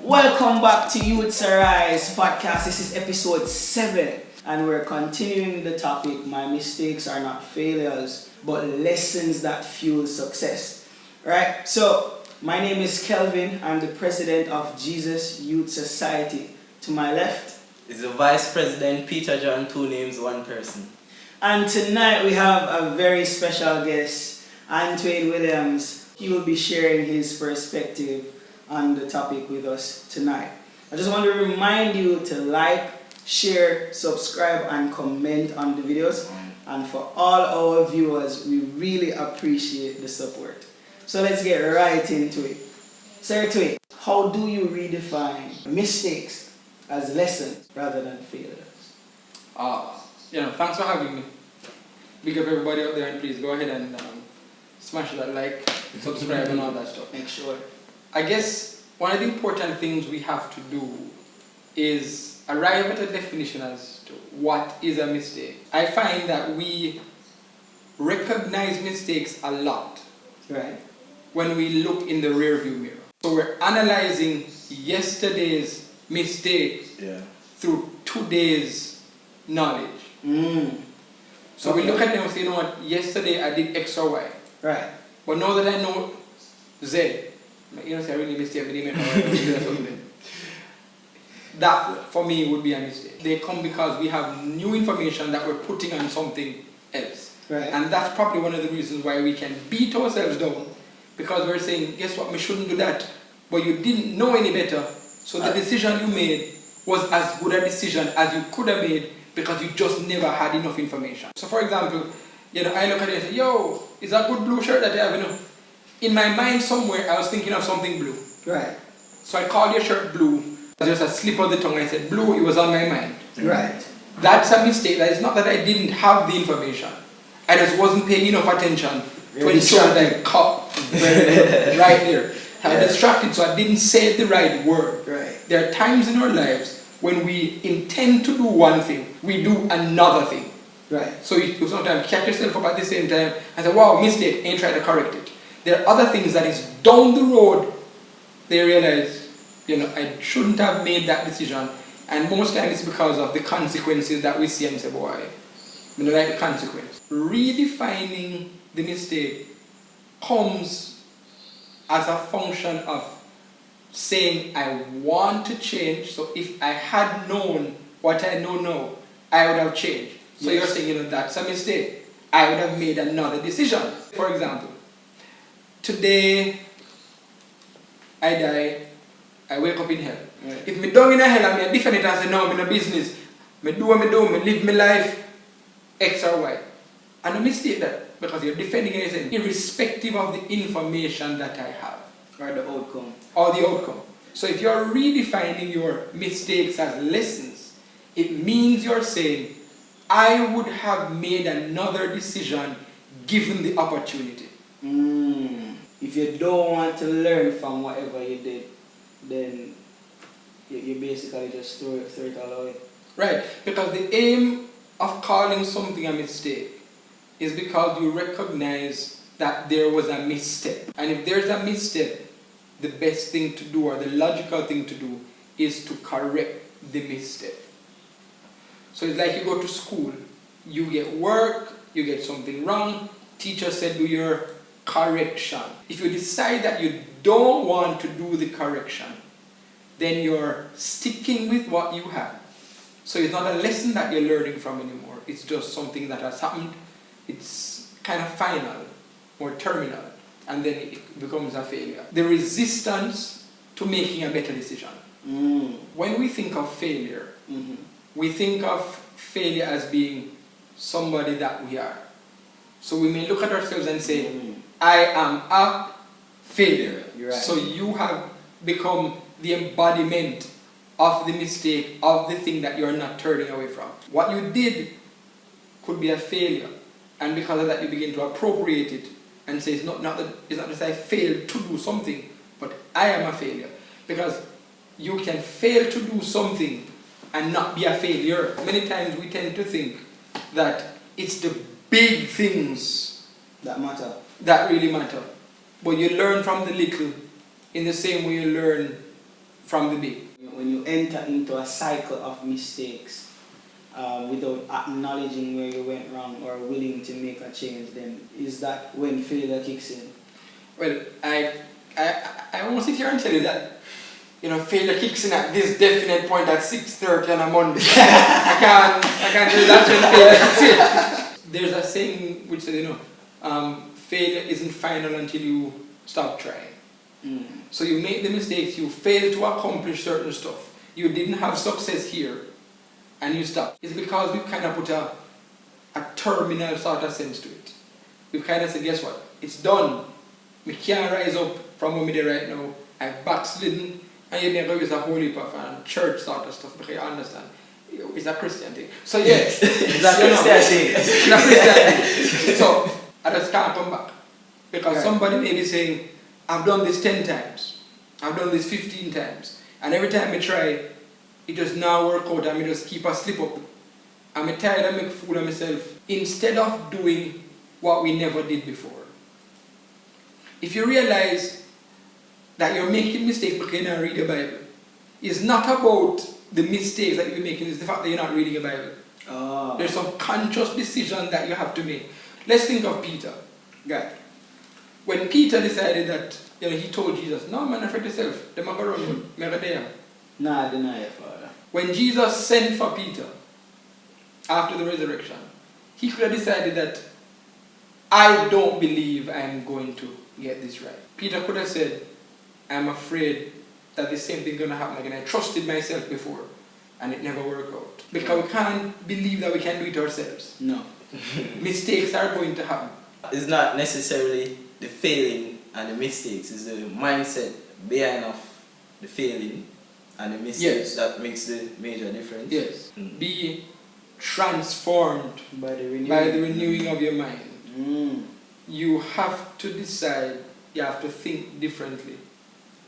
Welcome back to Youths Arise podcast. This is episode 7 and we're continuing the topic, my mistakes are not failures but lessons that fuel success. Right? So, my name is Kelvin. I'm the president of Jesus Youth Society. To my left is the vice president, Peter John, 2 names, 1 person. And tonight we have a very special guest, Antwaine Williams. He will be sharing his perspective on the topic with us tonight. I just want to remind you to like, share, subscribe, and comment on the videos. And for all our viewers, we really appreciate the support. So let's get right into it. Sir Antwaine, how do you redefine mistakes as lessons rather than failures? Thanks for having me. Big up everybody out there, and please go ahead and smash that like, subscribe, and all that stuff. Make sure. I guess one of the important things we have to do is arrive at a definition as to what is a mistake. I find that we recognize mistakes a lot, right, when we look in the rearview mirror. So we're analyzing yesterday's mistake through today's knowledge. So we look at them and say, you know what, yesterday I did X or Y. Right. But now that I know Z, you know, say I really mistake, that for me would be a mistake. They come because we have new information that we're putting on something else. Right. And that's probably one of the reasons why we can beat ourselves down, because we're saying, guess what, we shouldn't do that. But you didn't know any better, so the decision you made was as good a decision as you could have made because you just never had enough information. So for example, I look at it and say, yo, is that good blue shirt that you have? In my mind somewhere, I was thinking of something blue. Right. So I called your shirt blue. Just a slip of the tongue. I said blue, it was on my mind. Right. That's a mistake. That is not that I didn't have the information. I just wasn't paying enough attention to ensure that I caught right there. I was distracted, so I didn't say the right word. Right. There are times in our lives when we intend to do one thing, we do another thing. Right. So you sometimes catch yourself up at the same time and say, wow, mistake, ain't try to correct it. There are other things that is down the road, they realize, I shouldn't have made that decision. And most times it's because of the consequences that we see and say, boy, I don't like the consequence. Redefining the mistake comes as a function of saying, I want to change. So if I had known what I know now, I would have changed. So you're saying, that's a mistake. I would have made another decision. For example, today I die, I wake up in hell. Right. If me down in hell, I'm different and say, no, I'm in a business. Me do what me do, me live my life, X or Y. And a mistake that, because you're defending anything, irrespective of the information that I have. Or the outcome. Or the outcome. So if you're redefining your mistakes as lessons, it means you're saying, I would have made another decision given the opportunity. If you don't want to learn from whatever you did, then you basically just throw it all away. Right, because the aim of calling something a mistake is because you recognize that there was a misstep. And if there's a misstep, the best thing to do or the logical thing to do is to correct the misstep. So it's like you go to school, you get work, you get something wrong, teacher said do your correction. If you decide that you don't want to do the correction, then you're sticking with what you have. So it's not a lesson that you're learning from anymore. It's just something that has happened. It's kind of final or terminal, and then it becomes a failure. The resistance to making a better decision. When we think of failure, we think of failure as being somebody that we are. So we may look at ourselves and say, I am a failure. Right. So you have become the embodiment of the mistake, of the thing that you're not turning away from. What you did could be a failure, and because of that you begin to appropriate it and say it's not just I failed to do something, but I am a failure. Because you can fail to do something and not be a failure. Many times we tend to think that it's the big things that matter. That really matter. But you learn from the little in the same way you learn from the big. When you enter into a cycle of mistakes without acknowledging where you went wrong or willing to make a change, then is that when failure kicks in? Well, I won't sit here and tell you that, failure kicks in at this definite point at 6:30 on a Monday. I can't tell you that's when failure kicks in. There's a saying which says, failure isn't final until you stop trying. So you make the mistakes, you fail to accomplish certain stuff. You didn't have success here, and you stop. It's because we've kind of put a terminal sort of sense to it. We've kind of said, guess what? It's done. We can't rise up from where we are right now. I've backslidden, and you never use a whole heap of church sort of stuff because you understand. It's a Christian thing. So yes, it's a Christian thing. It's a Christian thing. So I just can't come back. Because somebody may be saying, I've done this 10 times. I've done this 15 times. And every time I try, it does not work out and I just keep a slip up. I'm tired of making a fool of myself. Instead of doing what we never did before. If you realize that you're making mistakes because you don't read the Bible, it's not about the mistakes that you're making, it's the fact that you're not reading the Bible. Oh. There's some conscious decision that you have to make. Let's think of Peter. God. When Peter decided that, he told Jesus, no man, afraid yourself. Them are going to run you. There. No, I deny it, Father. When Jesus sent for Peter after the resurrection, he could have decided that I don't believe I'm going to get this right. Peter could have said, I'm afraid that the same thing is going to happen again. I trusted myself before and it never worked out. Because we can't believe that we can do it ourselves. No. Mistakes are going to happen. It's not necessarily the failing and the mistakes, it's the mindset behind of the failing and the mistakes that makes the major difference. Yes. Be transformed by the renewing of your mind. You have to decide, you have to think differently,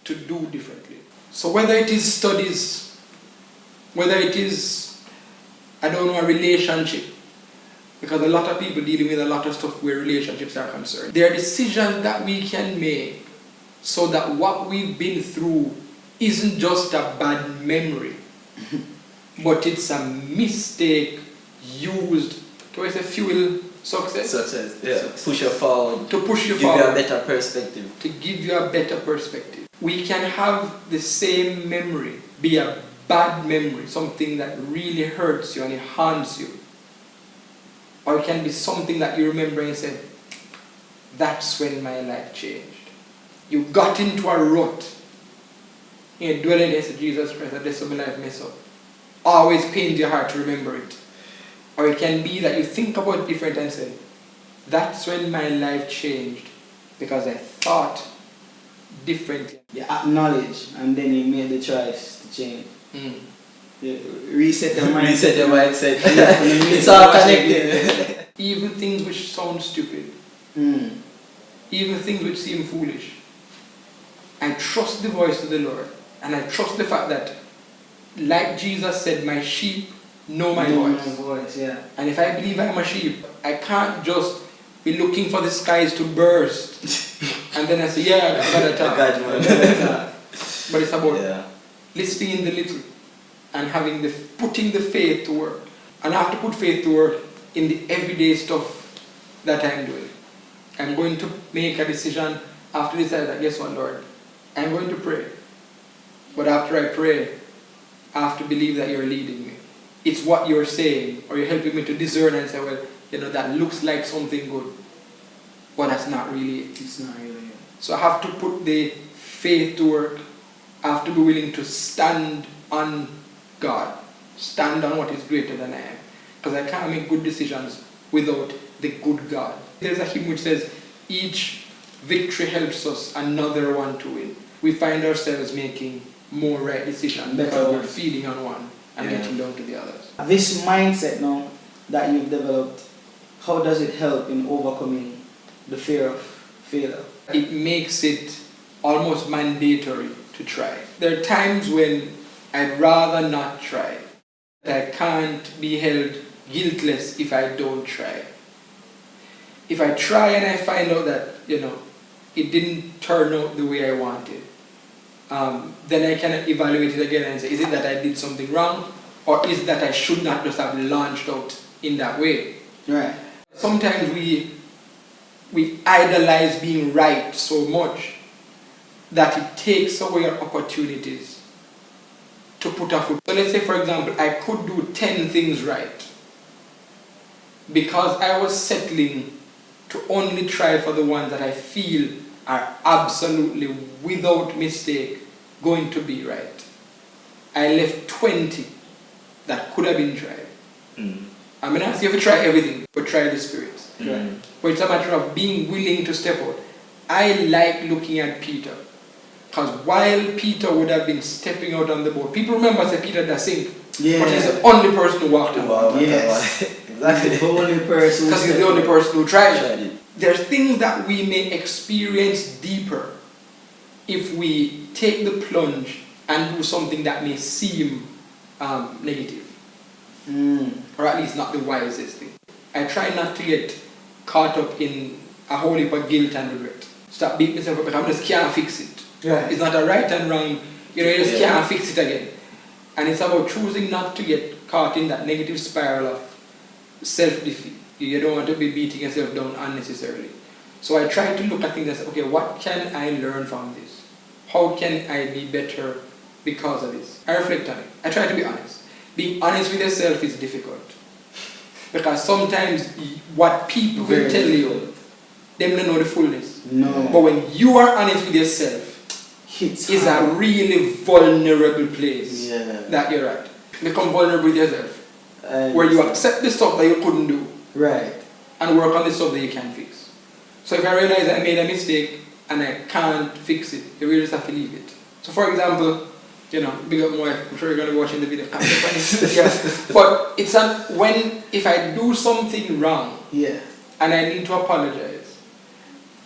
to do differently. So whether it is studies, whether it is, a relationship, because a lot of people dealing with a lot of stuff where relationships are concerned. There are decisions that we can make so that what we've been through isn't just a bad memory, but it's a mistake used to fuel success. Success, yeah. Push you forward. To push you give forward. You a better perspective. To give you a better perspective. We can have the same memory be a bad memory, something that really hurts you and it haunts you. Or it can be something that you remember and say, that's when my life changed. You got into a rut. You dwell against Jesus Christ, that's when my life messed up. Always pains your heart to remember it. Or it can be that you think about it different and say, that's when my life changed because I thought differently. You acknowledge and then you made the choice to change. You reset your mindset. Reset your mindset. It's all connected. Even things which sound stupid. Even things which seem foolish. I trust the voice of the Lord. And I trust the fact that, like Jesus said, my sheep know my voice. Yeah. And if I believe I'm a sheep, I can't just be looking for the skies to burst. And then I say, yeah, I got to talk. But it's about listening in the little and putting the faith to work. And I have to put faith to work in the everyday stuff that I'm doing. I'm going to make a decision after this. I guess what, Lord? I'm going to pray. But after I pray, I have to believe that you're leading me. It's what you're saying, or you're helping me to discern and say, well, that looks like something good. But that's not really it. It's not really it. So I have to put the faith to work. I have to be willing to stand on God. Stand on what is greater than I am. Because I can't make good decisions without the good God. There's a hymn which says, each victory helps us another one to win. We find ourselves making more right decisions because we're feeding on one and getting down to the others. This mindset now that you've developed, how does it help in overcoming the fear of failure? It makes it almost mandatory to try. There are times when I'd rather not try. I can't be held guiltless if I don't try. If I try and I find out that, it didn't turn out the way I wanted, then I can evaluate it again and say, is it that I did something wrong, or is it that I should not just have launched out in that way? Right. Sometimes we idolize being right so much that it takes away our opportunities to put a foot. So let's say, for example, I could do 10 things right because I was settling to only try for the ones that I feel are absolutely, without mistake, going to be right. I left 20 that could have been tried. I'm not asking you to try everything, but try the spirits. But it's a matter of being willing to step out. I like looking at Peter, because while Peter would have been stepping out on the boat, people remember say Peter that sink, but he's the only person who walked on water. Yes. Exactly. The only person. Because he's the only person who tried it. There's things that we may experience deeper if we take the plunge and do something that may seem negative. Or at least not the wisest thing. I try not to get caught up in a whole heap of guilt and regret. Stop beating myself up because I just can't fix it. Right. It's not a right and wrong, you just can't fix it again. And it's about choosing not to get caught in that negative spiral of self-defeat. You don't want to be beating yourself down unnecessarily. So I try to look at things and say, okay, what can I learn from this? How can I be better because of this? I reflect on it. I try to be honest. Being honest with yourself is difficult. Because sometimes what people will tell you, they don't know the fullness. No. But when you are honest with yourself, it's a really vulnerable place that you're at. Become vulnerable with yourself. Where you accept the stuff that you couldn't do. Right. And work on the stuff that you can fix. So if I realize I made a mistake and I can't fix it, you really just have to leave it. So for example, big up my wife, I'm sure you're going to be watching the video. But it's if I do something wrong and I need to apologize,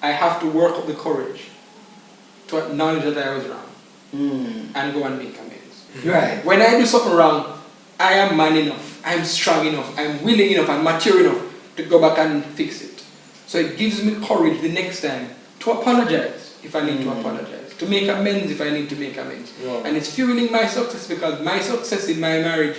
I have to work up the courage to acknowledge that I was wrong and go and make amends. Right. When I do something wrong, I am man enough, I'm strong enough, I'm willing enough, I'm mature enough to go back and fix it. So it gives me courage the next time to apologize if I need to apologize, to make amends if I need to make amends. Wow. And it's fueling my success because my success in my marriage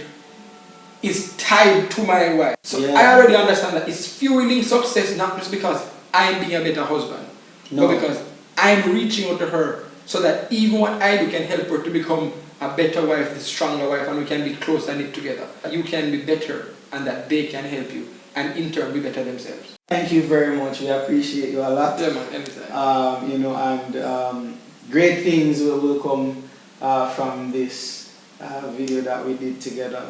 is tied to my wife. So I already understand that it's fueling success not just because I'm being a better husband, but because I'm reaching out to her so that even what I do can help her to become a better wife, a stronger wife, and we can be close and knit together. You can be better and that they can help you and in turn be better themselves. Thank you very much. We appreciate you a lot. Yeah, man, anytime. And great things will come from this video that we did together.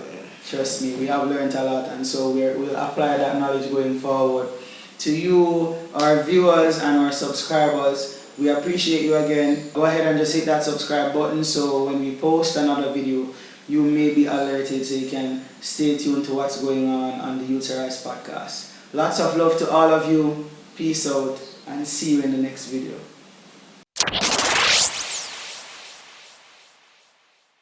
Trust me, we have learned a lot, and so we'll apply that knowledge going forward. To you, our viewers and our subscribers, we appreciate you again. Go ahead and just hit that subscribe button so when we post another video, you may be alerted so you can stay tuned to what's going on the Youth Arise podcast. Lots of love to all of you. Peace out and see you in the next video.